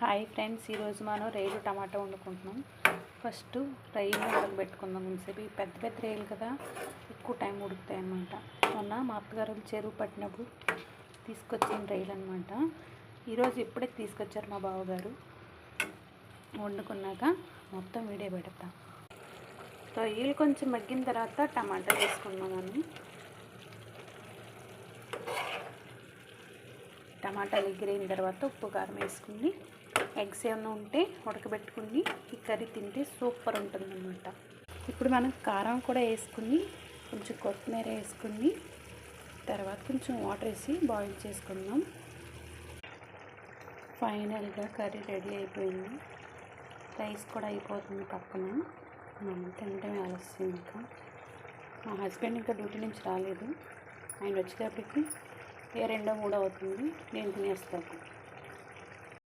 Hi friends, ఈరోజు మనం రొయ్యలు టమాటా వండుకుంటున్నాం. ఫస్ట్ రొయ్యలు ఉడకబెట్టుకుందాం. కొంచెంసేపు పెద్ద పెద్ద రొయ్యలు కదా, ఎక్కువ టైం ఉడుకుతాయి అన్నమాట. మొన్న మా అత్తగారు చెరువు పట్టినప్పుడు తీసుకొచ్చిన రొయ్యలు అనమాట. ఈరోజు ఇప్పుడే తీసుకొచ్చారు మా బావగారు. వండుకున్నాక మొత్తం వీడియో పెడతాం. రొయ్యలు కొంచెం మగ్గిన తర్వాత టమాటా వేసుకున్నామని. టమాటాలు ఎగిరిన తర్వాత ఉప్పు కారం వేసుకుని, ఎగ్స్ ఏమైనా ఉంటే ఉడకబెట్టుకుని ఈ కర్రీ తింటే సూపర్ ఉంటుందన్నమాట. ఇప్పుడు మనం కారం కూడా వేసుకుని, కొంచెం కొత్తిమీర వేసుకుని, తర్వాత కొంచెం వాటర్ వేసి బాయిల్ చేసుకుందాం. ఫైనల్గా కర్రీ రెడీ అయిపోయింది. రైస్ కూడా అయిపోతుంది పక్కన. మనం తినడమే ఆలస్యం. ఇంకా మా హస్బెండ్ ఇంకా డ్యూటీ నుంచి రాలేదు. ఆయన వచ్చేటప్పటికి 2-3 అవుతుంది. నేను తినేస్తాను.